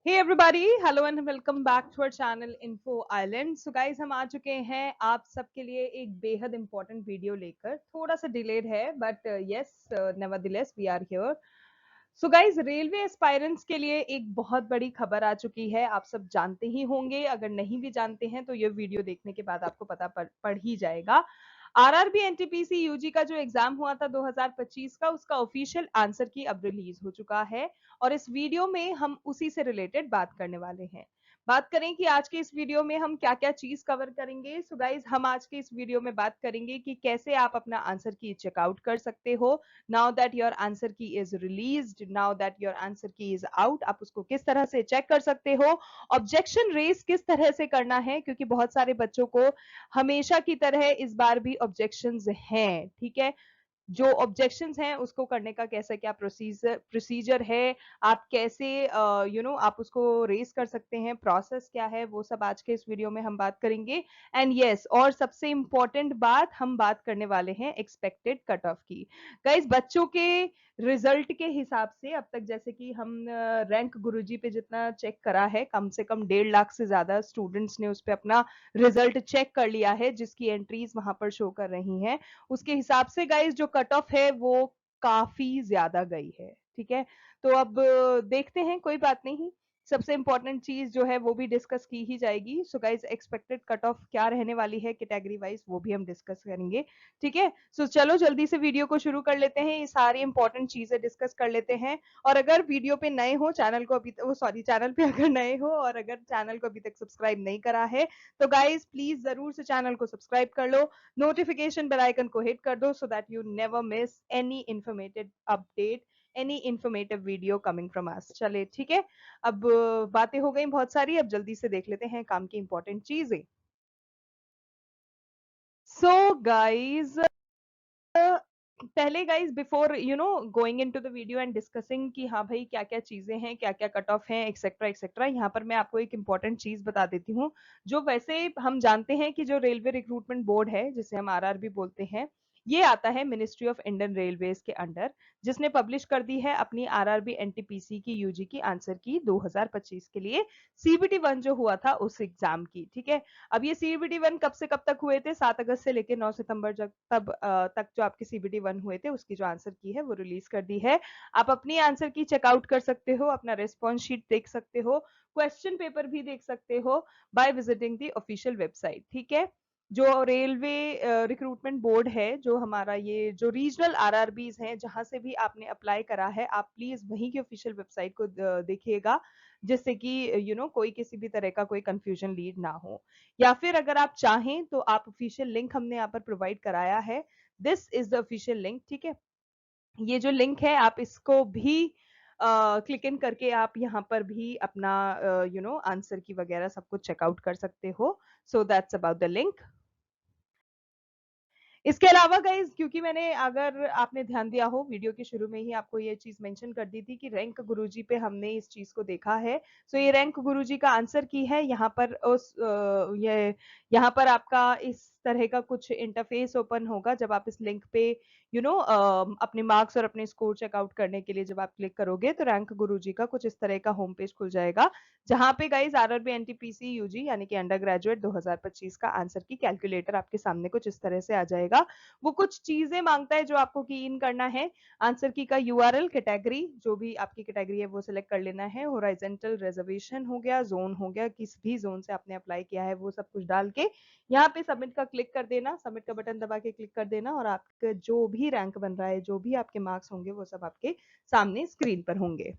Hey everybody, hello and welcome back to our channel Info Island. So guys, हम आ चुके हैं आप सबके लिए एक बेहद important वीडियो लेकर. थोड़ा सा delayed है, but yes, nevertheless we are here. So guys, railway aspirants के लिए एक बहुत बड़ी खबर आ चुकी है. आप सब जानते ही होंगे, अगर नहीं भी जानते हैं तो ये वीडियो देखने के बाद आपको पता पड़ ही जाएगा. आरआरबी एनटीपीसी यूजी का जो एग्जाम हुआ था 2025 का, उसका ऑफिशियल आंसर की अब रिलीज हो चुका है और इस वीडियो में हम उसी से रिलेटेड बात करने वाले हैं. बात करें कि आज के इस वीडियो में हम क्या क्या चीज कवर करेंगे. सो गाइज, हम आज के इस वीडियो में बात करेंगे कि कैसे आप अपना आंसर की चेकआउट कर सकते हो. नाउ दैट योर आंसर की is released, now that your answer की इज आउट, आप उसको किस तरह से चेक कर सकते हो. ऑब्जेक्शन रेस किस तरह से करना है, क्योंकि बहुत सारे बच्चों को हमेशा की तरह इस बार भी ऑब्जेक्शंस हैं. ठीक है, जो ऑब्जेक्शंस हैं उसको करने का कैसा क्या प्रोसीजर है, आप कैसे आप उसको रेस कर सकते हैं, प्रोसेस क्या है, वो सब आज के इस वीडियो में हम बात करेंगे. एंड यस, और सबसे इंपॉर्टेंट बात, हम बात करने वाले हैं एक्सपेक्टेड कट ऑफ की. गाइस, बच्चों के रिजल्ट के हिसाब से अब तक जैसे कि हम रैंक गुरुजी पे जितना चेक करा है, कम से कम 1.5 लाख से ज्यादा स्टूडेंट्स ने उस पर अपना रिजल्ट चेक कर लिया है, जिसकी एंट्रीज वहां पर शो कर रही हैं. उसके हिसाब से गाइस जो कट ऑफ है वो काफी ज्यादा गई है. ठीक है, तो अब देखते हैं, कोई बात नहीं. सबसे इंपॉर्टेंट चीज जो है वो भी डिस्कस की ही जाएगी. So guys, expected cut off क्या रहने वाली है कैटेगरी वाइज, वो भी हम डिस्कस करेंगे. ठीक है, सो चलो जल्दी से वीडियो को शुरू कर लेते हैं, ये सारी इंपॉर्टेंट चीजें डिस्कस कर लेते हैं. और अगर वीडियो पे नए हो, चैनल को अभी वो सॉरी चैनल पे अगर नए हो और अगर चैनल को अभी तक सब्सक्राइब नहीं करा है, तो गाइस प्लीज जरूर से चैनल को सब्सक्राइब कर लो, नोटिफिकेशन बेल आइकन को हिट कर दो, so that you never miss any informative update, any informative video coming from us. चले ठीक है, अब बातें हो गई बहुत सारी, अब जल्दी से देख लेते हैं काम की इंपॉर्टेंट चीजें. सो गाइज, पहले guys before going into the video and discussing कि हाँ भाई क्या क्या चीजें हैं, क्या क्या कट ऑफ हैं, एक्सेट्रा एक्सेट्रा, यहाँ पर मैं आपको एक इंपॉर्टेंट चीज बता देती हूँ. जो वैसे हम जानते हैं कि जो रेलवे रिक्रूटमेंट बोर्ड है, जिसे हम आरआरबी बोलते हैं, ये आता है मिनिस्ट्री ऑफ इंडियन रेलवेज के अंडर, जिसने पब्लिश कर दी है अपनी आरआरबी एनटीपीसी की यूजी की आंसर की 2025 के लिए, सीबीटी 1 जो हुआ था उस एग्जाम की. ठीक है, अब ये सीबीटी 1 कब से कब तक हुए थे, 7 अगस्त से लेकर 9 सितंबर तक जो आपके सीबीटी 1 हुए थे, उसकी जो आंसर की है वो रिलीज कर दी है. आप अपनी आंसर की चेकआउट कर सकते हो, अपना रेस्पॉन्स शीट देख सकते हो, क्वेश्चन पेपर भी देख सकते हो by visiting the official website. ठीक है, जो रेलवे रिक्रूटमेंट बोर्ड है, जो हमारा ये जो रीजनल आरआरबीज हैं, जहां से भी आपने अप्लाई करा है, आप प्लीज वहीं की ऑफिशियल वेबसाइट को देखिएगा, जिससे कि कोई किसी भी तरह का कोई कंफ्यूजन लीड ना हो. या फिर अगर आप चाहें तो आप ऑफिशियल लिंक हमने यहाँ पर प्रोवाइड कराया है, this is the official link. ठीक है, ये जो लिंक है आप इसको भी क्लिक इन करके आप यहाँ पर भी अपना आंसर की वगैरह सब कुछ चेकआउट कर सकते हो. So that's about the link. इसके अलावा गाइज, क्योंकि मैंने, अगर आपने ध्यान दिया हो, वीडियो के शुरू में ही आपको ये चीज मेंशन कर दी थी कि रैंक गुरुजी पे हमने इस चीज को देखा है. सो ये रैंक गुरुजी का आंसर की है. यहाँ पर ये यहाँ पर आपका इस तरह का कुछ इंटरफेस ओपन होगा जब आप इस लिंक पे अपने मार्क्स और अपने स्कोर चेकआउट करने के लिए जब आप क्लिक करोगे, तो रैंक गुरुजी का कुछ इस तरह का होम पेज खुल जाएगा, जहां पे गाइज आरआरबी एनटीपीसी यूजी यानी कि अंडर ग्रेजुएट 2025 का आंसर की कैलकुलेटर आपके सामने कुछ इस तरह से आ जाएगा. वो कुछ चीजें मांगता है जो आपको की इन करना है. आंसर की का यूआरएल, कैटेगरी, जो भी आपकी कैटेगरी है वो सिलेक्ट कर लेना है, होराइजेंटल रिजर्वेशन हो गया, जोन हो गया, किस भी जोन से आपने अप्लाई किया है वो सब कुछ डाल के यहाँ पे सबमिट का क्लिक कर देना, सबमिट का बटन दबा के क्लिक कर देना, और आपका जो भी रैंक बन रहा है, जो भी आपके मार्क्स होंगे, वो सब आपके सामने स्क्रीन पर होंगे.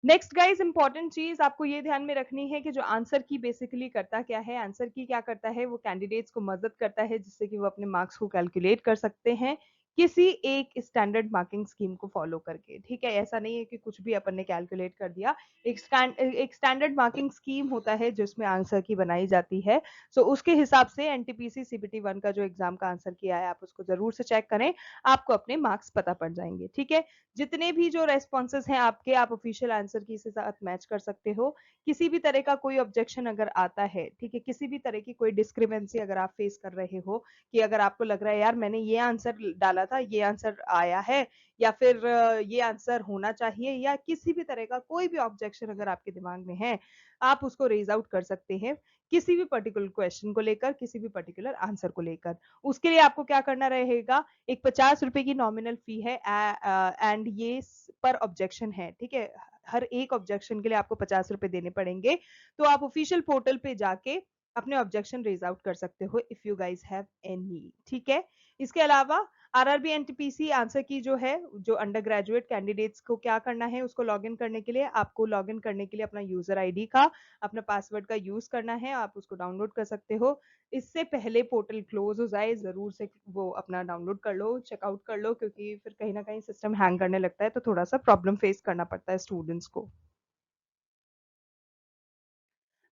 नेक्स्ट गाइज, इंपॉर्टेंट चीज आपको ये ध्यान में रखनी है कि जो आंसर की बेसिकली करता क्या है, आंसर की क्या करता है, वो कैंडिडेट्स को मदद करता है जिससे कि वो अपने मार्क्स को कैलकुलेट कर सकते हैं किसी एक स्टैंडर्ड मार्किंग स्कीम को फॉलो करके. ठीक है, ऐसा नहीं है कि कुछ भी अपन ने कैलकुलेट कर दिया. एक स्टैंडर्ड मार्किंग स्कीम होता है जिसमें आंसर की बनाई जाती है. सो उसके हिसाब से एनटीपीसी सीबीटी 1 का जो एग्जाम का आंसर किया है, आप उसको जरूर से चेक करें, आपको अपने मार्क्स पता पड़ जाएंगे. ठीक है, जितने भी जो रेस्पॉन्सेज हैं आपके, आप ऑफिशियल आंसर की साथ मैच कर सकते हो. किसी भी तरह का कोई ऑब्जेक्शन अगर आता है, ठीक है, किसी भी तरह की कोई डिस्क्रिपेंसी अगर आप फेस कर रहे हो, कि अगर आपको लग रहा है यार मैंने ये आंसर डाला रहा था, ये आंसर आया है या फिर ये आंसर होना चाहिए, या किसी भी तरह का कोई भी ऑब्जेक्शन अगर आपके दिमाग में है, आप उसको रेज आउट कर सकते हैं किसी भी पर्टिकुलर क्वेश्चन को लेकर, किसी भी पर्टिकुलर आंसर को लेकर। उसके लिए आपको क्या करना रहेगा, एक 50 रुपए की नॉमिनल फी है एंड ये पर ऑब्जेक्शन है, ठीक है। हर एक ऑब्जेक्शन के लिए आपको 50 रुपए देने पड़ेंगे। तो आप ऑफिशियल पोर्टल पे जाके अपने ऑब्जेक्शन रेज आउट कर सकते हो if you guys have any, ठीक है। इसके अलावा आरआरबी एनटीपीसी आंसर की जो है, जो अंडर ग्रेजुएट कैंडिडेट्स को क्या करना है, उसको लॉगिन करने के लिए आपको लॉगिन करने के लिए अपना यूजर आईडी का, अपना पासवर्ड का यूज करना है। आप उसको डाउनलोड कर सकते हो। इससे पहले पोर्टल क्लोज हो जाए जरूर से वो अपना डाउनलोड कर लो, चेकआउट कर लो, क्योंकि फिर कहीं ना कहीं सिस्टम हैंग करने लगता है तो थोड़ा सा प्रॉब्लम फेस करना पड़ता है स्टूडेंट्स को।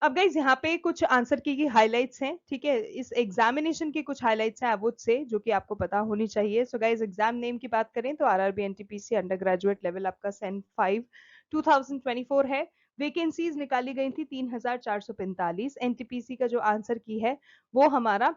अब गाइज यहाँ पे कुछ आंसर की हाइलाइट्स हैं, ठीक है। इस एग्जामिनेशन की कुछ हाइलाइट्स हैं अवुद से, जो कि आपको पता होनी चाहिए। सो गाइज एग्जाम नेम की बात करें तो RRB NTPC under graduate level आपका सेन 5 2024 है। वैकेंसीज निकाली गई थी 3445। एनटीपीसी का जो आंसर की है वो हमारा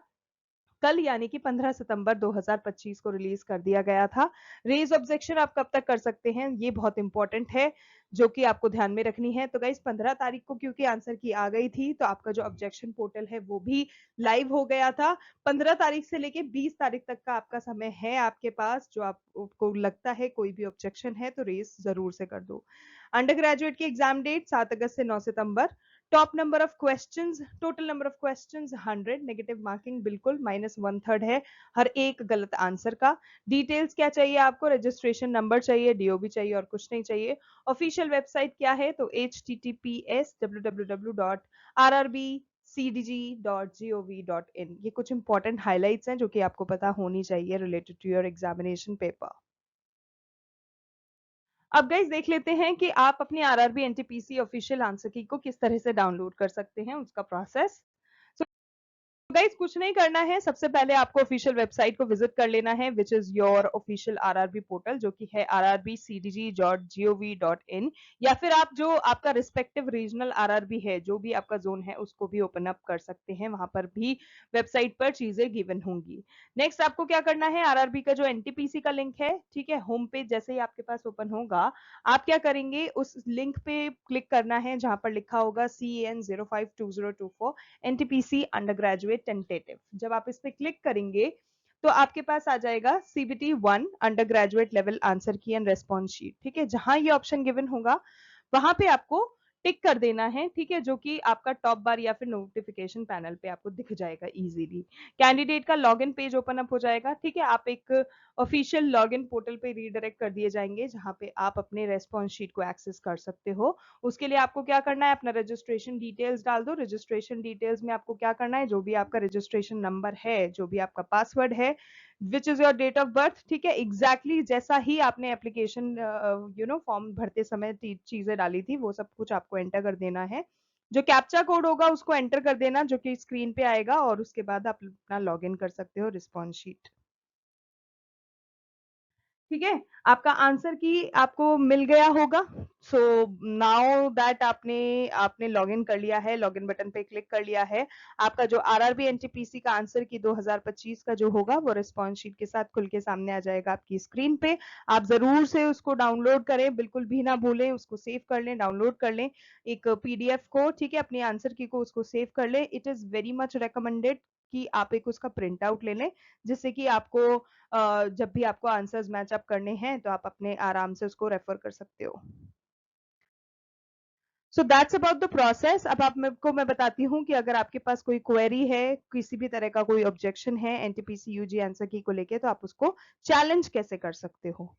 कल यानी कि 15 सितंबर 2025 को रिलीज कर दिया गया था। रेज ऑब्जेक्शन आप कब तक कर सकते हैं, ये बहुत इंपॉर्टेंट है, जो कि आपको ध्यान में रखनी है। तो गाइस 15 तारीख को क्योंकि आंसर की आ गई थी, तो आपका जो ऑब्जेक्शन पोर्टल है वो भी लाइव हो गया था। 15 तारीख से लेके 20 तारीख तक का आपका समय है आपके पास, जो आपको लगता है कोई भी ऑब्जेक्शन है तो रेज जरूर से कर दो। अंडर ग्रेजुएट की एग्जाम डेट 7 अगस्त से 9 सितंबर। Top number of questions, total number of questions 100, negative marking बिल्कुल -1/3 है हर एक गलत आंसर का। डिटेल्स क्या चाहिए आपको, रजिस्ट्रेशन नंबर चाहिए, डीओबी चाहिए और कुछ नहीं चाहिए। ऑफिशियल वेबसाइट क्या है, तो https://www.rrbcdg.gov.in। ये कुछ इंपॉर्टेंट हाइलाइट्स हैं जो कि आपको पता होनी चाहिए related to your examination paper. अब गाइस देख लेते हैं कि आप अपनी आरआरबी एनटीपीसी ऑफिशियल आंसर की को किस तरह से डाउनलोड कर सकते हैं, उसका प्रोसेस। गाइस कुछ नहीं करना है, सबसे पहले आपको ऑफिशियल वेबसाइट को विजिट कर लेना है, which is your official RRB portal, जो कि है rrbcdg.gov.in। या फिर आप जो आपका रिस्पेक्टिव रीजनल आरआरबी है, जो भी आपका जोन है, उसको भी ओपन अप कर सकते हैं, वहां पर भी वेबसाइट पर चीजें गिवन होंगी। नेक्स्ट आपको क्या करना है, आरआरबी का जो एनटीपीसी का लिंक है, ठीक है, होम पेज जैसे ही आपके पास ओपन होगा, आप क्या करेंगे, उस लिंक पे क्लिक करना है जहां पर लिखा होगा CN052024 NTPC under graduate tentative. जब आप इस पे क्लिक करेंगे तो आपके पास आ जाएगा CBT 1 under graduate level answer की एंड रेस्पॉन्स शीट, ठीक है। जहां ये ऑप्शन गिवन होगा वहां पे आपको टिक कर देना है, ठीक है, जो कि आपका टॉप बार या फिर नोटिफिकेशन पैनल पे आपको दिख जाएगा इजीली। कैंडिडेट का लॉगिन पेज ओपन अप हो जाएगा, ठीक है। आप एक ऑफिशियल लॉगिन पोर्टल पे रीडायरेक्ट कर दिए जाएंगे, जहां पे आप अपने रेस्पॉन्स शीट को एक्सेस कर सकते हो। उसके लिए आपको क्या करना है, अपना रजिस्ट्रेशन डिटेल्स डाल दो। रजिस्ट्रेशन डिटेल्स में आपको क्या करना है, जो भी आपका रजिस्ट्रेशन नंबर है, जो भी आपका पासवर्ड है, which is your date of birth, ठीक है, एग्जैक्टली जैसा ही आपने एप्लीकेशन फॉर्म भरते समय चीजें डाली थी, वो सब कुछ आपको एंटर कर देना है। जो कैप्चा कोड होगा उसको एंटर कर देना, जो कि स्क्रीन पे आएगा, और उसके बाद आप अपना लॉग इन कर सकते हो रिस्पॉन्स शीट, ठीक है। आपका आंसर की आपको मिल गया होगा। सो नाउ दैट आपने आपने लॉगिन कर लिया है, लॉगिन बटन पे क्लिक कर लिया है, आपका जो आरआरबी एनटीपीसी का आंसर की 2025 का जो होगा वो रिस्पॉन्स शीट के साथ खुल के सामने आ जाएगा आपकी स्क्रीन पे। आप जरूर से उसको डाउनलोड करें, बिल्कुल भी ना भूलें, उसको सेव कर लें, डाउनलोड कर लें एक पीडीएफ को, ठीक है, अपनी आंसर की को उसको सेव कर लें। It is very much recommended कि आप एक उसका प्रिंट आउट ले लें, जिससे कि आपको जब भी आपको आंसर्स मैच अप करने हैं तो आप अपने आराम से उसको रेफर कर सकते हो। So that's about the process. अब आप मेरे को मैं बताती हूँ कि अगर आपके पास कोई क्वेरी है, किसी भी तरह का कोई ऑब्जेक्शन है एनटीपीसी यूजी आंसर की को लेके, तो आप उसको चैलेंज कैसे कर सकते हो।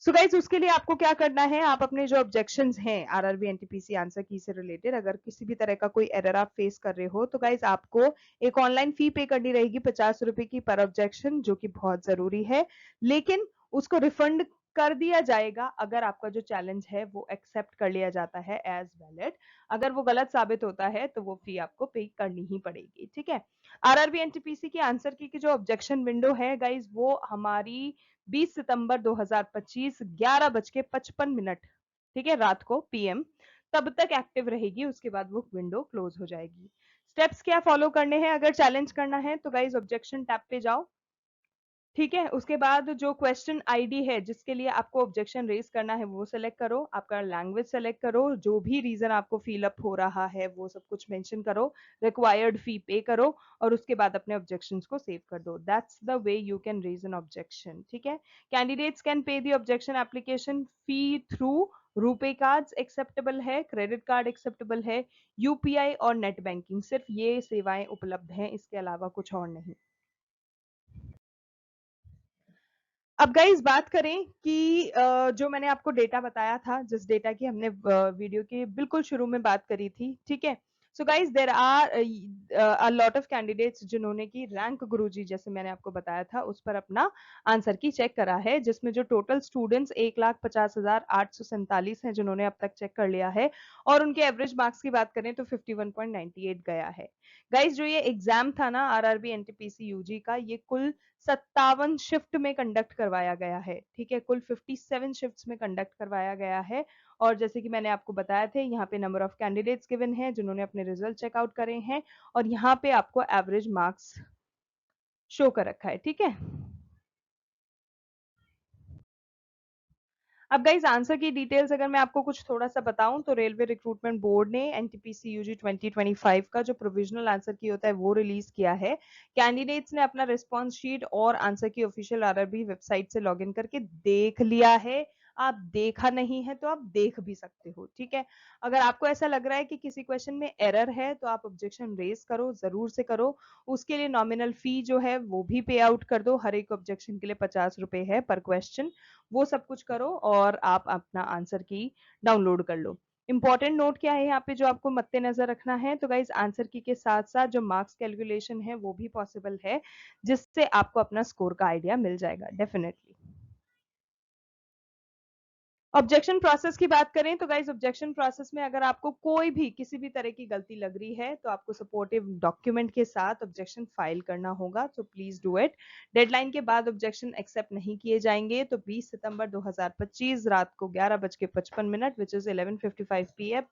सो गाइज उसके लिए आपको क्या करना है, आप अपने जो ऑब्जेक्शंस हैं आरआरबी एनटीपीसी आंसर की से रिलेटेड, अगर किसी भी तरह का कोई एरर आप फेस कर रहे हो, तो गाइज आपको एक ऑनलाइन फी पे करनी रहेगी 50 रुपए की पर ऑब्जेक्शन, जो कि बहुत जरूरी है। लेकिन उसको रिफंड कर दिया जाएगा अगर आपका जो चैलेंज है वो एक्सेप्ट कर लिया जाता है एज वैलिड। अगर वो गलत साबित होता है तो वो फी आपको पे करनी ही पड़ेगी, ठीक है। आरआरबी एनटीपीसी की आंसर की जो ऑब्जेक्शन विंडो है गाइज, वो हमारी 20 सितंबर 2025 11:55, ठीक है, रात को पीएम तब तक एक्टिव रहेगी। उसके बाद वो विंडो क्लोज हो जाएगी। स्टेप्स क्या फॉलो करने हैं अगर चैलेंज करना है, तो गाइज ऑब्जेक्शन टैब पे जाओ, ठीक है, उसके बाद जो क्वेश्चन आईडी है जिसके लिए आपको ऑब्जेक्शन रेज करना है वो सेलेक्ट करो, आपका लैंग्वेज सेलेक्ट करो, जो भी रीजन आपको फिल अप हो रहा है वो सब कुछ मेंशन करो, रिक्वायर्ड फी पे करो और उसके बाद अपने ऑब्जेक्शंस को सेव कर दो। That's the way you can raise an objection. ठीक है, candidates can pay the objection application fee through RuPay cards acceptable है, क्रेडिट कार्ड एक्सेप्टेबल है, यूपीआई और नेट बैंकिंग, सिर्फ ये सेवाएं उपलब्ध हैं, इसके अलावा कुछ और नहीं। अब गाइस बात करें कि जो मैंने आपको डेटा बताया था, जिस डेटा की हमने वीडियो के बिल्कुल शुरू में बात करी थी, ठीक है। So guys there are a lot of candidates जिन्होंने की रैंक गुरुजी जैसे मैंने आपको बताया था उस पर अपना आंसर की चेक करा है, जिसमें जो टोटल स्टूडेंट्स 1,50,847 हैं जिन्होंने अब तक चेक कर लिया है, और उनके एवरेज मार्क्स की बात करें तो 51.98 गया है। गाइस जो ये एग्जाम था ना आरआरबी एनटीपीसी यूजी का, ये कुल 57 शिफ्ट में कंडक्ट करवाया गया है। ठीक है, कुल 57 शिफ्ट्स में कंडक्ट करवाया गया है। और जैसे कि मैंने आपको बताया थे, यहाँ पे नंबर ऑफ कैंडिडेट्स गिवन है जिन्होंने अपने रिजल्ट चेकआउट करे हैं, और यहाँ पे आपको एवरेज मार्क्स शो कर रखा है। ठीक है, अब गाइस आंसर की डिटेल्स अगर मैं आपको कुछ थोड़ा सा बताऊं तो रेलवे रिक्रूटमेंट बोर्ड ने एनटीपीसी यूजी 2025 का जो प्रोविजनल आंसर की होता है वो रिलीज किया है। कैंडिडेट्स ने अपना रिस्पांस शीट और आंसर की ऑफिशियल आरआरबी वेबसाइट से लॉगिन करके देख लिया है। आप देखा नहीं है तो आप देख भी सकते हो। ठीक है, अगर आपको ऐसा लग रहा है कि किसी क्वेश्चन में एरर है तो आप ऑब्जेक्शन रेज करो, जरूर से करो। उसके लिए नॉमिनल फी जो है वो भी पे आउट कर दो, हर एक ऑब्जेक्शन के लिए 50 रुपए है पर क्वेश्चन। वो सब कुछ करो और आप अपना आंसर की डाउनलोड कर लो। इंपॉर्टेंट नोट क्या है यहाँ पे जो आपको मद्देनजर रखना है, तो गाइज आंसर की के साथ साथ जो मार्क्स कैलकुलेशन है वो भी पॉसिबल है, जिससे आपको अपना स्कोर का आइडिया मिल जाएगा डेफिनेटली। ऑब्जेक्शन प्रोसेस की बात करें तो गाइज ऑब्जेक्शन प्रोसेस में अगर आपको कोई भी किसी भी तरह की गलती लग रही है तो आपको सपोर्टिव डॉक्यूमेंट के साथ ऑब्जेक्शन फाइल करना होगा, तो प्लीज डू इट। डेडलाइन के बाद ऑब्जेक्शन एक्सेप्ट नहीं किए जाएंगे, तो 20 सितंबर 2025 रात को 11:55 विच इज 11:55 PM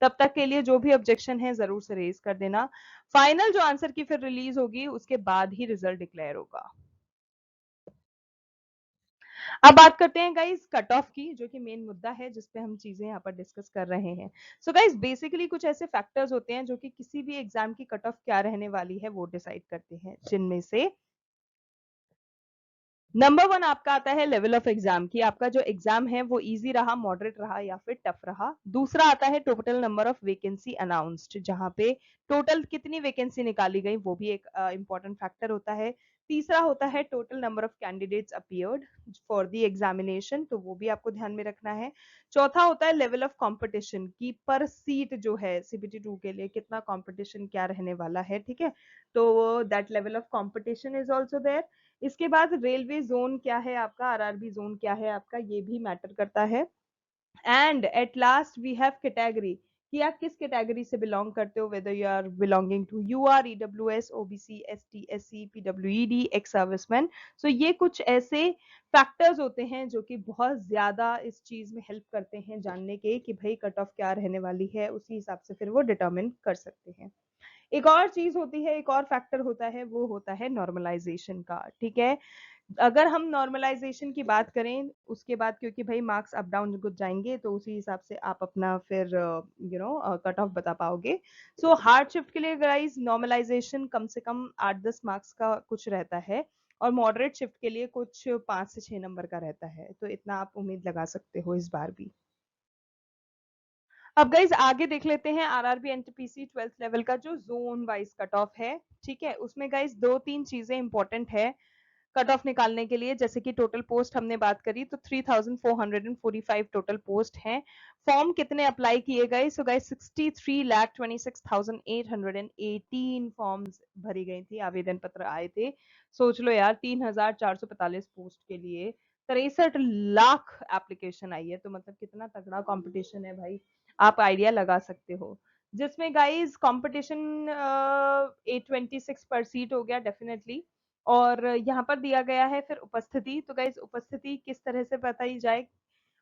तब तक के लिए जो भी ऑब्जेक्शन है जरूर से रेज कर देना। फाइनल जो आंसर की फिर रिलीज होगी उसके बाद ही रिजल्ट डिक्लेयर होगा। अब बात करते हैं गाइस कट ऑफ की, जो कि मेन मुद्दा है जिस पे हम चीजें यहाँ पर डिस्कस कर रहे हैं। सो गाइस बेसिकली कुछ ऐसे फैक्टर्स होते हैं जो कि किसी भी एग्जाम की कट ऑफ क्या रहने वाली है वो डिसाइड करते हैं, जिनमें से नंबर वन आपका आता है लेवल ऑफ एग्जाम की, आपका जो एग्जाम है वो इजी रहा, मॉडरेट रहा या फिर टफ रहा। दूसरा आता है total number of vacancy announced, जहां पे टोटल कितनी वैकेंसी निकाली गई वो भी एक इंपॉर्टेंट फैक्टर होता है। तीसरा होता है total number of candidates appeared for the examination, तो वो भी आपको ध्यान में रखना है। चौथा होता है लेवल ऑफ कंपटीशन की, पर सीट जो है सीबीटी 2 के लिए कितना कंपटीशन क्या रहने वाला है। ठीक है, तो that level of competition is also there. इसके बाद रेलवे जोन क्या है आपका, आरआरबी जोन क्या है आपका, ये भी मैटर करता है। And at last we have category, कि आप किस कैटेगरी से बिलोंग करते हो, whether you are belonging to UR, EWS, OBC, ST, SC, PWED, ex serviceman. So ये कुछ ऐसे फैक्टर्स होते हैं जो कि बहुत ज्यादा इस चीज में हेल्प करते हैं जानने के कि भाई कट ऑफ क्या रहने वाली है, उसी हिसाब से फिर वो डिटर्मिन कर सकते हैं। एक और चीज होती है, एक और फैक्टर होता है, वो होता है नॉर्मलाइजेशन का। ठीक है, अगर हम नॉर्मलाइजेशन की बात करें उसके बाद, क्योंकि भाई मार्क्स अप डाउन कुछ जाएंगे तो उसी हिसाब से आप अपना फिर कट ऑफ बता पाओगे। सो हार्ड शिफ्ट के लिए गाइस नॉर्मलाइजेशन कम से कम 8-10 मार्क्स का कुछ रहता है, और मॉडरेट शिफ्ट के लिए कुछ 5 से 6 नंबर का रहता है, तो इतना आप उम्मीद लगा सकते हो इस बार भी। अब गाइज आगे देख लेते हैं आरआरबी एनटीपीसी 12th लेवल का जो जोन वाइज कट ऑफ है। ठीक है, उसमें गाइज 2-3 चीजें इंपॉर्टेंट है कट ऑफ निकालने के लिए। जैसे कि टोटल पोस्ट हमने बात करी तो 3,445 टोटल पोस्ट हैं। फॉर्म कितने अप्लाई किए गए, सो गाइस 63,26,818 फॉर्म्स भरी गई थी, आवेदन पत्र आए थे। सोच लो यार 3,445 पोस्ट के लिए 63 लाख एप्लीकेशन आई है, तो मतलब कितना तगड़ा कंपटीशन है भाई, आप आइडिया लगा सकते हो। जिसमें गाइस कंपटीशन 826 पर सीट हो गया डेफिनेटली। और यहाँ पर दिया गया है फिर उपस्थिति, तो गाइज उपस्थिति किस तरह से बताई जाए,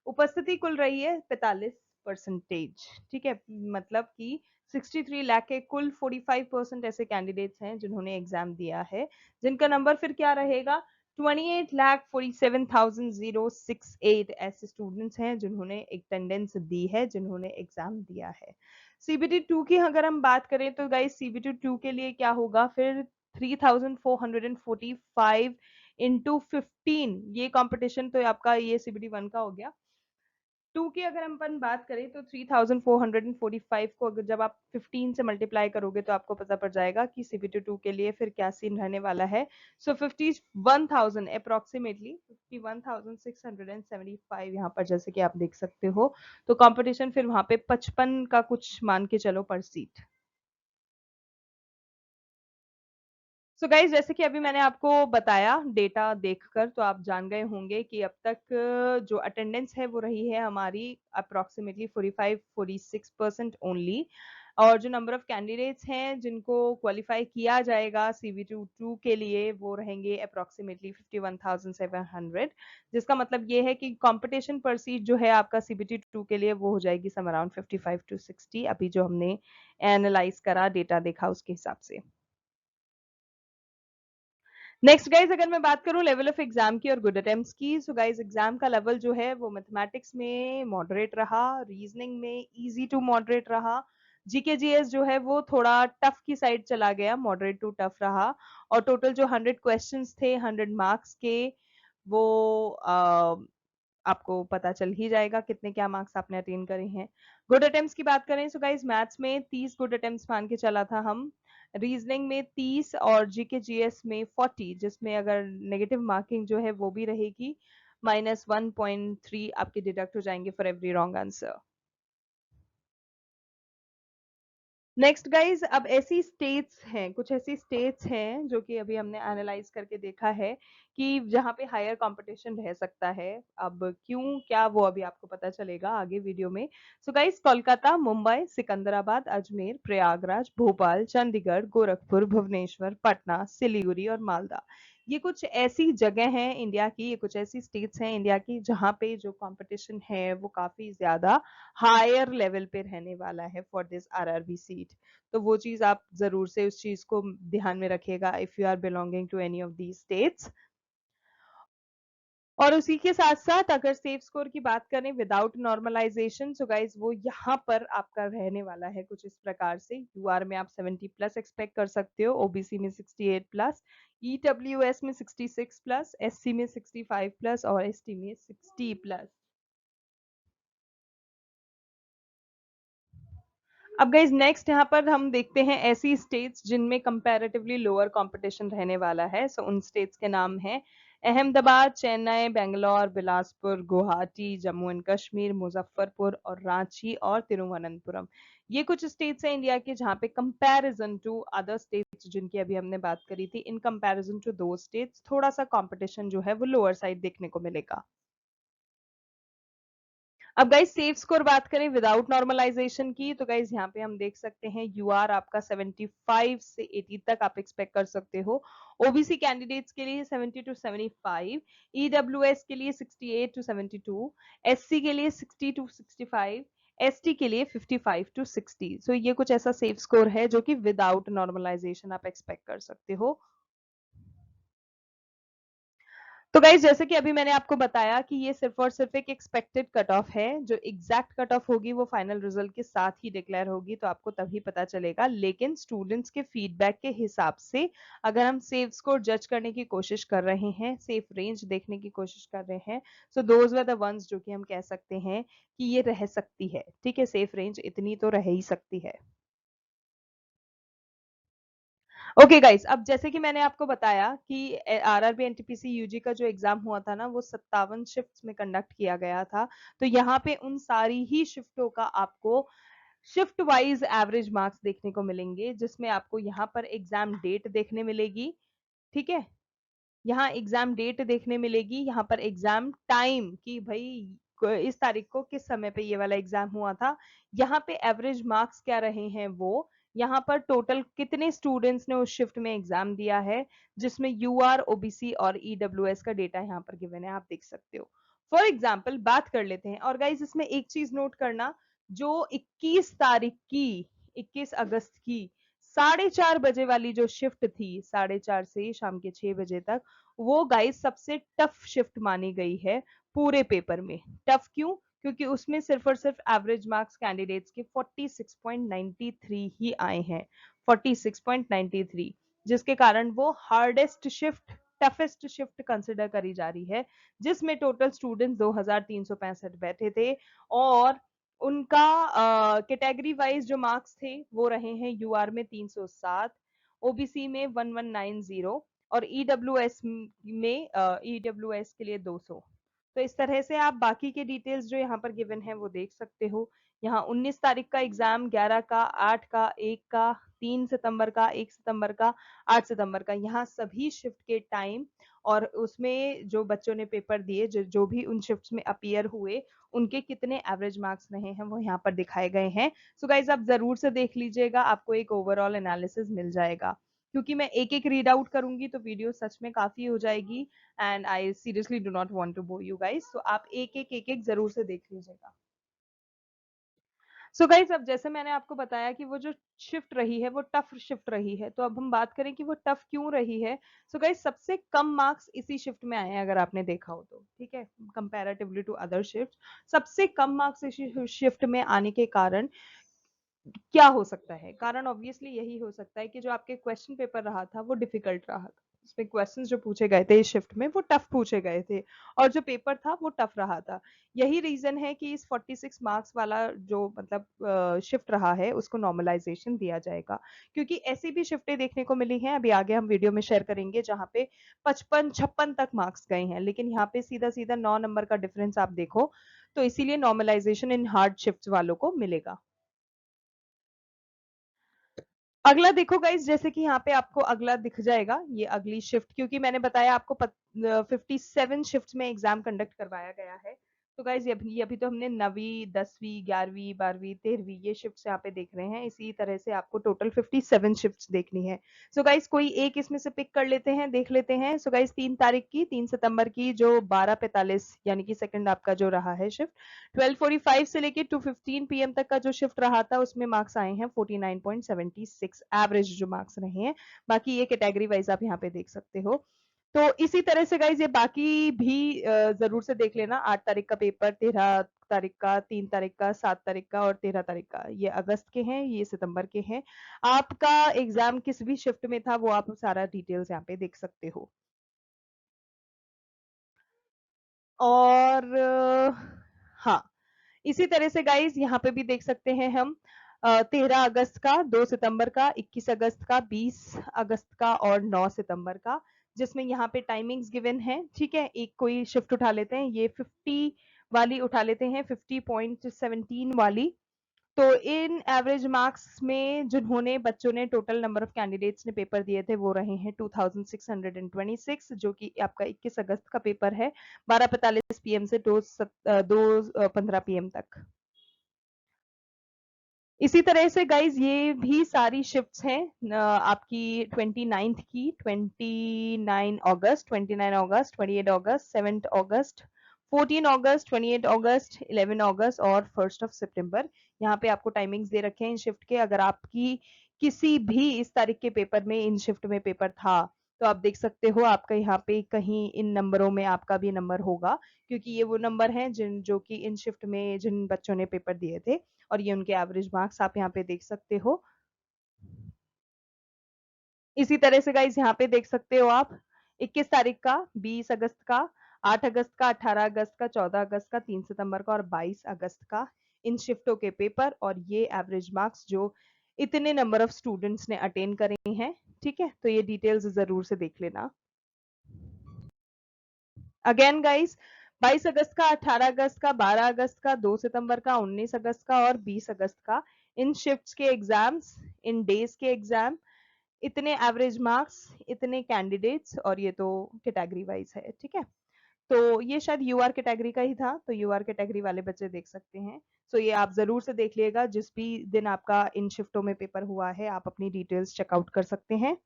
उपस्थिति कुल रही है 45%। ठीक है, मतलब कि 63 लाख के कुल 45% ऐसे कैंडिडेट्स हैं जिन्होंने एग्जाम दिया है, जिनका नंबर फिर क्या रहेगा 28,47,068 ऐसे स्टूडेंट्स हैं जिन्होंने अटेंडेंस दी है, जिन्होंने एग्जाम दिया है। सीबीटी 2 की अगर हम बात करें तो गाइस सीबीटी 2 के लिए क्या होगा फिर 3,445 इंटू 15, ये कंपटीशन तो आपका ये सीबीटी 1 का हो गया। 2 की अगर हम अपन बात करें तो 3,445 को अगर जब आप 15 से मल्टीप्लाई करोगे तो आपको पता पड़ जाएगा कि सीबीटी 2 के लिए फिर क्या सीन रहने वाला है। सो 51,000 अप्रोक्सीमेटली 51,675 यहाँ पर जैसे कि आप देख सकते हो, तो कंपटीशन फिर वहां पे 55 का कुछ मान के चलो पर सीट। सो गाइज जैसे कि अभी मैंने आपको बताया डेटा देखकर तो आप जान गए होंगे कि अब तक जो अटेंडेंस है वो रही है हमारी अप्रोक्सीमेटली 45-46% ओनली, और जो नंबर ऑफ कैंडिडेट्स हैं जिनको क्वालिफाई किया जाएगा सीबीटी 2 के लिए वो रहेंगे अप्रोक्सीमेटली 51,700, जिसका मतलब ये है कि कंपटीशन पर सीट जो है आपका सीबीटी 2 के लिए वो हो जाएगी सम अराउंड 55 to 60, अभी जो हमने एनालाइज करा डेटा देखा उसके हिसाब से। नेक्स्ट गाइज अगर मैं बात करूं लेवल ऑफ एग्जाम की और गुड अटेम्प्ट्स की, सो गाइज एग्जाम का लेवल जो है वो मैथमेटिक्स में मॉडरेट रहा, रीजनिंग में इजी टू मॉडरेट रहा, जीके जीएस जो है वो थोड़ा टफ की साइड चला गया, मॉडरेट टू टफ रहा, और टोटल जो 100 क्वेश्चंस थे 100 मार्क्स के वो आपको पता चल ही जाएगा कितने क्या मार्क्स आपने अटेन करे हैं। गुड अटेम्प्ट्स की बात करें सो गाइस मैथ्स में 30 गुड अटेम्प्ट्स मान के चला था हम, रीजनिंग में 30 और जीके जीएस में 40, जिसमें अगर नेगेटिव मार्किंग जो है वो भी रहेगी, -1.3 आपके डिडक्ट हो जाएंगे for every wrong answer. Next guys अब ऐसी स्टेट्स हैं, कुछ ऐसी स्टेट्स हैं जो कि अभी हमने एनालाइज करके देखा है कि जहाँ पे हायर कंपटीशन रह सकता है। अब क्यों क्या वो अभी आपको पता चलेगा आगे वीडियो में। सो गाइज कोलकाता, मुंबई, सिकंदराबाद, अजमेर, प्रयागराज, भोपाल, चंडीगढ़, गोरखपुर, भुवनेश्वर, पटना, सिलीगुड़ी और मालदा, ये कुछ ऐसी जगह हैं इंडिया की, ये कुछ ऐसी स्टेट्स हैं इंडिया की जहाँ पे जो कंपटीशन है वो काफी ज्यादा हायर लेवल पे रहने वाला है फॉर दिस आरआरबी सीट। तो वो चीज आप जरूर से उस चीज को ध्यान में रखिएगा if you are belonging to any of the states. और उसी के साथ साथ अगर सेफ स्कोर की बात करें विदाउट नॉर्मलाइजेशन, सो गाइज वो यहाँ पर आपका रहने वाला है कुछ इस प्रकार से। यूआर में आप 70 प्लस एक्सपेक्ट कर सकते हो, ओबीसी में 68 प्लस, ईडब्ल्यूएस में 66 प्लस, एससी में 65 प्लस और एसटी में 60 प्लस। अब गाइज नेक्स्ट यहाँ पर हम देखते हैं ऐसी स्टेट्स जिनमें कंपैरेटिवली लोअर कंपटीशन रहने वाला है। सो उन स्टेट्स के नाम हैं अहमदाबाद, चेन्नई, बेंगलोर, बिलासपुर, गुवाहाटी, जम्मू एंड कश्मीर, मुजफ्फरपुर और रांची और तिरुवनंतपुरम। ये कुछ स्टेट्स हैं इंडिया के जहाँ पे कंपैरिजन टू अदर स्टेट्स जिनकी अभी हमने बात करी थी, इन कंपैरिजन टू दो स्टेट्स थोड़ा सा कंपटीशन जो है वो लोअर साइड देखने को मिलेगा। अब गाइस सेफ स्कोर बात करें विदाउट नॉर्मलाइजेशन की, तो गाइस यहाँ पे हम देख सकते हैं यूआर आपका 75 से 80 तक आप एक्सपेक्ट कर सकते हो, ओबीसी कैंडिडेट्स के लिए 70 टू 75, ईडब्ल्यूएस के लिए 68 टू 72, एससी के लिए 60 टू 65, एसटी के लिए 55 टू 60। सो ये कुछ ऐसा सेफ स्कोर है जो कि विदाउट नॉर्मलाइजेशन आप एक्सपेक्ट कर सकते हो। तो गाइज जैसे कि अभी मैंने आपको बताया कि ये सिर्फ और सिर्फ एक एक्सपेक्टेड कट ऑफ है, जो एग्जैक्ट कट ऑफ होगी वो फाइनल रिजल्ट के साथ ही डिक्लेयर होगी, तो आपको तभी पता चलेगा। लेकिन स्टूडेंट्स के फीडबैक के हिसाब से अगर हम सेफ स्कोर जज करने की कोशिश कर रहे हैं, सेफ रेंज देखने की कोशिश कर रहे हैं, so those were the ones जो कि हम कह सकते हैं कि ये रह सकती है। ठीक है, सेफ रेंज इतनी तो रह ही सकती है। ओके गाइस, अब जैसे कि मैंने आपको बताया कि आरआरबी एनटीपीसी यूजी का जो एग्जाम हुआ था ना वो 57 शिफ्ट्स में कंडक्ट किया गया था। तो यहाँ पे उन सारी ही शिफ्टों का आपको शिफ्ट वाइज एवरेज मार्क्स देखने को मिलेंगे, जिसमें आपको यहाँ पर एग्जाम डेट देखने मिलेगी। ठीक है, यहाँ एग्जाम डेट देखने मिलेगी, यहाँ पर एग्जाम टाइम कि भाई इस तारीख को किस समय पे ये वाला एग्जाम हुआ था, यहाँ पे एवरेज मार्क्स क्या रहे हैं वो, यहाँ पर टोटल कितने स्टूडेंट्स ने उस शिफ्ट में एग्जाम दिया है, जिसमें यूआर, ओबीसी और ईडब्ल्यूएस का डेटा यहाँ पर गिवन है, आप देख सकते हो। फॉर एग्जाम्पल बात कर लेते हैं, और गाइज इसमें एक चीज नोट करना, जो 21 तारीख की 21 अगस्त की 4:30 बजे वाली जो शिफ्ट थी, 4:30 से शाम के 6 बजे तक, वो गाइस सबसे टफ शिफ्ट मानी गई है पूरे पेपर में। टफ क्यों? क्योंकि उसमें सिर्फ और सिर्फ एवरेज मार्क्स कैंडिडेट्स के 46.93 ही आए हैं, 46.93, जिसके कारण वो hardest shift, toughest shift consider करी जा रही है, जिसमें टोटल स्टूडेंट्स 2365 बैठे थे। और उनका कैटेगरी वाइज जो मार्क्स थे वो रहे हैं यूआर में 307, ओबीसी में 1190 और ईडब्ल्यूएस में ईडब्ल्यूएस के लिए 200। तो इस तरह से आप बाकी के डिटेल्स जो यहाँ पर गिवन है वो देख सकते हो। यहाँ 19 तारीख का एग्जाम, 11 का, 8 का, 1 का, 3 सितंबर का, 1 सितंबर का, 8 सितंबर का, यहाँ सभी शिफ्ट के टाइम और उसमें जो बच्चों ने पेपर दिए, जो भी उन शिफ्ट्स में अपीयर हुए, उनके कितने एवरेज मार्क्स रहे हैं वो यहाँ पर दिखाए गए हैं। सो गाइज आप जरूर से देख लीजिएगा, आपको एक ओवरऑल एनालिसिस मिल जाएगा। क्योंकि मैं एक एक रीड आउट करूंगी तो वीडियो सच में काफी हो जाएगी, and I seriously do not want to bore you guys, so आप एक एक जरूर से देख लीजिएगा। सो गाइज अब जैसे मैंने आपको बताया कि वो जो शिफ्ट रही है वो टफ शिफ्ट रही है, तो अब हम बात करें कि वो टफ क्यों रही है। सो गाइज सबसे कम मार्क्स इसी शिफ्ट में आए हैं, अगर आपने देखा हो तो, ठीक है, कंपैरेटिवली टू अदर शिफ्ट सबसे कम मार्क्स इसी शिफ्ट में आने के कारण क्या हो सकता है? कारण ऑब्वियसली यही हो सकता है कि जो आपके क्वेश्चन पेपर रहा था वो डिफिकल्ट रहा था, उसमें क्वेश्चंस जो पूछे गए थे इस शिफ्ट में वो टफ पूछे गए थे, और जो पेपर था वो टफ रहा था। यही रीजन है कि इस 46 मार्क्स वाला जो मतलब शिफ्ट रहा है उसको नॉर्मलाइजेशन दिया जाएगा, क्योंकि ऐसी भी शिफ्टें देखने को मिली हैं, अभी आगे हम वीडियो में शेयर करेंगे, जहाँ पे 55-56 तक मार्क्स गए हैं, लेकिन यहाँ पे सीधा सीधा 9 नंबर का डिफरेंस आप देखो, तो इसीलिए नॉर्मलाइजेशन इन हार्ड शिफ्ट वालों को मिलेगा। अगला देखो गाइस, जैसे कि यहाँ पे आपको अगला दिख जाएगा, ये अगली शिफ्ट, क्योंकि मैंने बताया आपको 57 शिफ्ट में एग्जाम कंडक्ट करवाया गया है। तो गाइस ये अभी तो हमने 9वीं 10वीं 11वीं 12वीं 13वीं ये शिफ्ट्स यहाँ पे देख रहे हैं, इसी तरह से आपको टोटल 57 शिफ्ट्स देखनी है। सो गाइस कोई एक इसमें से पिक कर लेते हैं, देख लेते हैं। सो गाइस 3 तारीख की, 3 सितंबर की जो 12:45 यानी कि सेकंड आपका जो रहा है शिफ्ट, 12:45 से लेके 2:15 पीएम तक का जो शिफ्ट रहा था उसमें मार्क्स आए हैं 49.76 एवरेज जो मार्क्स रहे हैं। बाकी ये कैटेगरी वाइज आप यहाँ पे देख सकते हो। तो इसी तरह से गाइज ये बाकी भी जरूर से देख लेना। 8 तारीख का पेपर, 13 तारीख का, 3 तारीख का, 7 तारीख का और 13 तारीख का, ये अगस्त के हैं, ये सितंबर के हैं। आपका एग्जाम किस भी शिफ्ट में था वो आप सारा डिटेल्स यहाँ पे देख सकते हो। और हाँ, इसी तरह से गाइज यहाँ पे भी देख सकते हैं हम 13 अगस्त का, 2 सितंबर का, 21 अगस्त का, 20 अगस्त का और 9 सितंबर का, जिसमें यहाँ पे टाइमिंग्स गिवन है। ठीक है, एक कोई शिफ्ट उठा लेते हैं, ये 50 वाली उठा लेते हैं, 50.17 वाली। तो इन एवरेज मार्क्स में जिन्होंने बच्चों ने टोटल नंबर ऑफ कैंडिडेट्स ने पेपर दिए थे वो रहे हैं 2626, जो कि आपका 21 अगस्त का पेपर है, 12:45 पीएम से 2:15 पीएम तक। इसी तरह से गाइज ये भी सारी शिफ्ट्स हैं आपकी 29th की, 29 अगस्त, 29 अगस्त, 28 अगस्त, 7 अगस्त, 14 अगस्त, 28 अगस्त, 11 अगस्त और 1 सितंबर। यहाँ पे आपको टाइमिंग्स दे रखे हैं इन शिफ्ट के। अगर आपकी किसी भी इस तारीख के पेपर में, इन शिफ्ट में पेपर था, तो आप देख सकते हो आपका यहाँ पे कहीं इन नंबरों में आपका भी नंबर होगा, क्योंकि ये वो नंबर हैं जिन जो कि इन शिफ्ट में जिन बच्चों ने पेपर दिए थे, और ये उनके एवरेज मार्क्स आप यहाँ पे देख सकते हो। इसी तरह से गाइज यहाँ पे देख सकते हो आप 21 तारीख का, 20 अगस्त का, 8 अगस्त का, 18 अगस्त का, 14 अगस्त का, 3 सितंबर का और 22 अगस्त का, इन शिफ्टों के पेपर और ये एवरेज मार्क्स जो इतने नंबर ऑफ स्टूडेंट्स ने अटेन करे हैं। ठीक है, तो ये डिटेल्स जरूर से देख लेना। अगेन गाइस 22 अगस्त का, 18 अगस्त का, 12 अगस्त का, 2 सितंबर का, 19 अगस्त का और 20 अगस्त का, इन शिफ्ट्स के एग्जाम्स, इन डेज के एग्जाम, इतने एवरेज मार्क्स, इतने कैंडिडेट्स, और ये तो कैटेगरी वाइज है। ठीक है, तो ये शायद यूआर कैटेगरी का ही था, तो यूआर कैटेगरी वाले बच्चे देख सकते हैं। सो ये आप जरूर से देख लिएगा, जिस भी दिन आपका इन शिफ्टों में पेपर हुआ है आप अपनी डिटेल्स चेकआउट कर सकते हैं।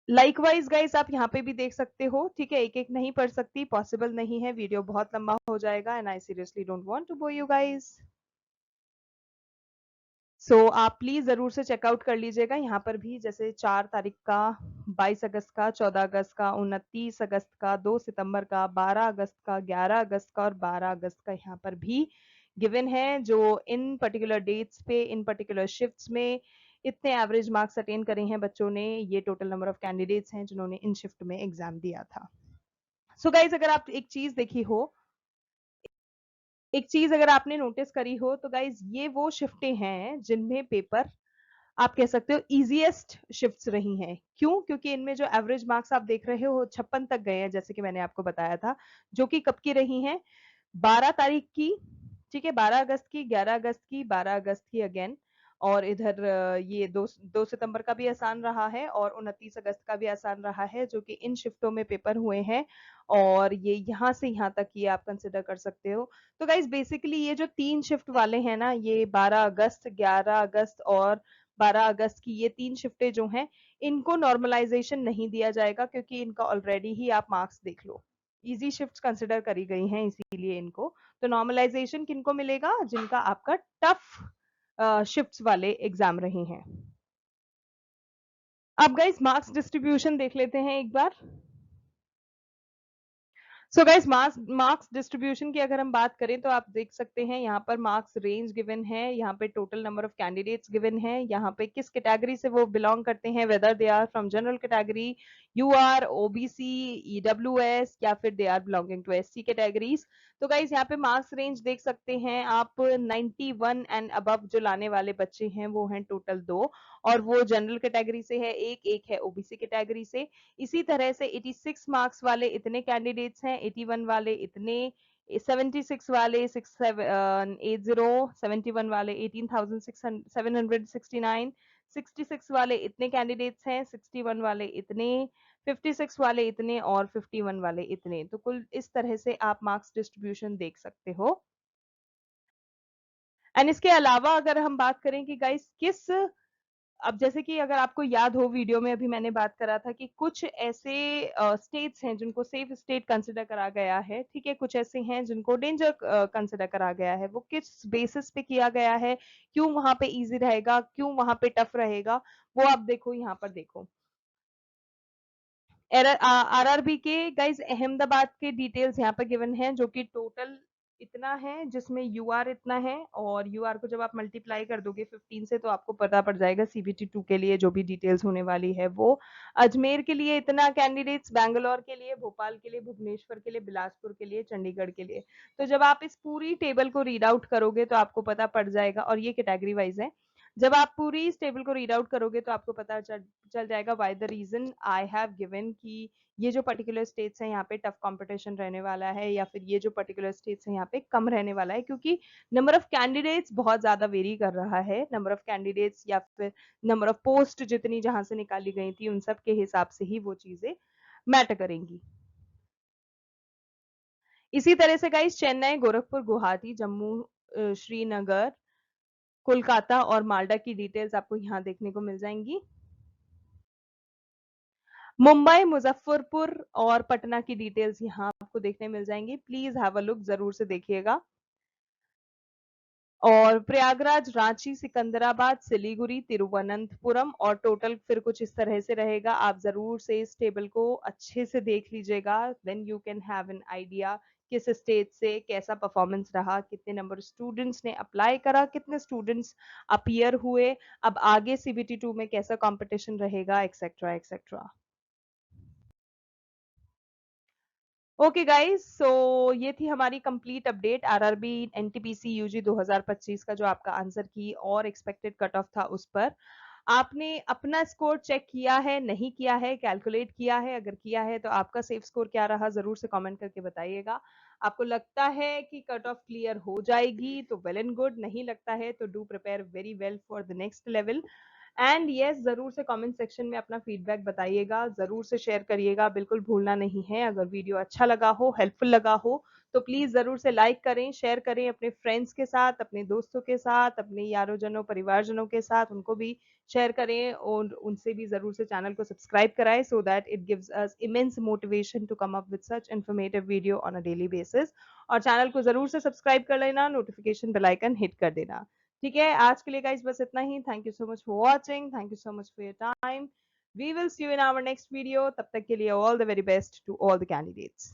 लाइकवाइज गाइस आप यहाँ पे भी देख सकते हो। ठीक है, एक एक नहीं पढ़ सकती, पॉसिबल नहीं है, वीडियो बहुत लंबा हो जाएगा, and I seriously don't want to bore you guys. So आप प्लीज जरूर से चेकआउट कर लीजिएगा। यहाँ पर भी जैसे 4 तारीख का, 22 अगस्त का, 14 अगस्त का, 29 अगस्त का, 2 सितंबर का, 12 अगस्त का, 11 अगस्त का और 12 अगस्त का यहाँ पर भी गिवन है, जो इन पर्टिकुलर डेट्स पे इन पर्टिकुलर शिफ्ट्स में इतने एवरेज मार्क्स अटेन करे हैं बच्चों ने, ये टोटल नंबर ऑफ कैंडिडेट्स हैं जिन्होंने इन शिफ्ट में एग्जाम दिया था। सो गाइज, अगर आप एक चीज देखी हो, एक चीज अगर आपने नोटिस करी हो, तो गाइज ये वो शिफ्टें हैं जिनमें पेपर आप कह सकते हो इजीएस्ट शिफ्ट्स रही हैं। क्यों? क्योंकि इनमें जो एवरेज मार्क्स आप देख रहे हो 56 तक गए हैं, जैसे कि मैंने आपको बताया था, जो कि कब की रही हैं, 12 तारीख की, ठीक है, 12 अगस्त की, 11 अगस्त की, 12 अगस्त की अगेन, और इधर ये 2 सितंबर का भी आसान रहा है और 29 अगस्त का भी आसान रहा है, जो कि इन शिफ्टों में पेपर हुए हैं। और ये यहाँ से यहाँ तक ये आप कंसिडर कर सकते हो। तो गाइज बेसिकली ये जो 3 शिफ्ट वाले हैं ना, ये 12 अगस्त, 11 अगस्त और 12 अगस्त की, ये 3 शिफ्टें जो हैं, इनको नॉर्मलाइजेशन नहीं दिया जाएगा, क्योंकि इनका ऑलरेडी ही आप मार्क्स देख लो, इजी शिफ्ट्स कंसिडर करी गई हैं, इसीलिए इनको। तो नॉर्मलाइजेशन किनको मिलेगा? जिनका आपका टफ शिफ्ट्स वाले एग्जाम रहे हैं। अब गाइस मार्क्स डिस्ट्रीब्यूशन देख लेते हैं एक बार। सो गाइस मार्क्स डिस्ट्रीब्यूशन की अगर हम बात करें तो आप देख सकते हैं यहाँ पर मार्क्स रेंज गिवन है, यहाँ पे total number of candidates given है, यहाँ पे किस कैटेगरी से वो बिलोंग करते हैं, whether they are from general category, UR, OBC, EWS, या फिर they are belonging to SC categories. तो गाइस यहाँ पे मार्क्स रेंज देख सकते हैं आप, 91 एंड अबव जो लाने वाले बच्चे हैं वो हैं टोटल 2, और वो जनरल कैटेगरी से है एक है ओबीसी कैटेगरी से। इसी तरह से 86 मार्क्स वाले इतने कैंडिडेट्स हैं, 81 वाले इतने, 76 वाले 680, 71 वाले 18,769, 66 वाले इतने कैंडिडेट्स हैं, 61 वाले इतने, 56 वाले इतने और 51 वाले इतने। तो कुल इस तरह से आप मार्क्स डिस्ट्रीब्यूशन देख सकते हो। एंड इसके अलावा अगर हम बात करें कि गाइस किस, अब जैसे कि अगर आपको याद हो, वीडियो में अभी मैंने बात करा था कि कुछ ऐसे स्टेट्स हैं जिनको सेफ स्टेट कंसिडर करा गया है, ठीक है, कुछ ऐसे हैं जिनको डेंजर कंसिडर करा गया है। वो किस बेसिस पे किया गया है, क्यों वहां पे इजी रहेगा, क्यों वहां पे टफ रहेगा, वो आप देखो, यहाँ पर देखो। आरआरबी के गाइज अहमदाबाद के डिटेल्स यहाँ पर गिवन है, जो कि टोटल इतना है, जिसमें यूआर इतना है, और यूआर को जब आप मल्टीप्लाई कर दोगे 15 से तो आपको पता पड़ जाएगा सीबीटी 2 के लिए जो भी डिटेल्स होने वाली है वो। अजमेर के लिए इतना कैंडिडेट्स, बैंगलोर के लिए, भोपाल के लिए, भुवनेश्वर के लिए, बिलासपुर के लिए, चंडीगढ़ के लिए। तो जब आप इस पूरी टेबल को रीड आउट करोगे तो आपको पता पड़ जाएगा, और ये कैटेगरी वाइज है, जब आप पूरी इस टेबल को रीड आउट करोगे तो आपको पता चल जाएगा why the reason I have given कि ये जो पर्टिकुलर स्टेट्स हैं यहाँ पे टफ कंपटीशन रहने वाला है, या फिर ये जो पर्टिकुलर स्टेट्स हैं यहाँ पे कम रहने वाला है, क्योंकि नंबर ऑफ कैंडिडेट्स बहुत ज्यादा वेरी कर रहा है। नंबर ऑफ कैंडिडेट्स या फिर नंबर ऑफ पोस्ट जितनी जहां से निकाली गई थी उन सब के हिसाब से ही वो चीजें मैटर करेंगी। इसी तरह से गाइस चेन्नई, गोरखपुर, गुवाहाटी, जम्मू, श्रीनगर, कोलकाता और माल्डा की डिटेल्स आपको यहाँ देखने को मिल जाएंगी। मुंबई, मुजफ्फरपुर और पटना की डिटेल्स यहाँ आपको देखने मिल जाएंगी। प्लीज हैव अ लुक, जरूर से देखिएगा। और प्रयागराज, रांची, सिकंदराबाद, सिलीगुड़ी, तिरुवनंतपुरम, और टोटल फिर कुछ इस तरह से रहेगा। आप जरूर से इस टेबल को अच्छे से देख लीजिएगा, then you can have an idea किस स्टेट से कैसा परफॉर्मेंस रहा, कितने नंबर स्टूडेंट्स ने अप्लाई करा, कितने स्टूडेंट्स अपीयर हुए, अब आगे सीबीटी 2 में कैसा कंपटीशन रहेगा, etcetera etcetera. Okay guys, so ये थी हमारी complete update RRB NTPC UG 2025 का, जो आपका आंसर की और एक्सपेक्टेड कट ऑफ था उस पर। आपने अपना स्कोर चेक किया है, नहीं किया है, कैलकुलेट किया है? अगर किया है तो आपका सेफ स्कोर क्या रहा, जरूर से कमेंट करके बताइएगा। आपको लगता है कि कट ऑफ क्लियर हो जाएगी तो वेल एंड गुड, नहीं लगता है तो do prepare very well for the next level. And yes, जरूर से कमेंट सेक्शन में अपना फीडबैक बताइएगा, जरूर से शेयर करिएगा, बिल्कुल भूलना नहीं है। अगर वीडियो अच्छा लगा हो, हेल्पफुल लगा हो, तो प्लीज जरूर से लाइक करें, शेयर करें अपने फ्रेंड्स के साथ, अपने दोस्तों के साथ, अपने यारों जनों परिवारजनों के साथ, उनको भी शेयर करें, और उनसे भी जरूर से चैनल को सब्सक्राइब कराएं, so that it gives us immense motivation to come up with such informative video on a daily basis. और चैनल को जरूर से सब्सक्राइब कर लेना, नोटिफिकेशन बेल आइकन हिट कर देना। ठीक है, आज के लिए गाइस बस इतना ही। Thank you so much for watching, thank you so much for your time. We will see you in our next video. तब तक के लिए all the very best to all the candidates.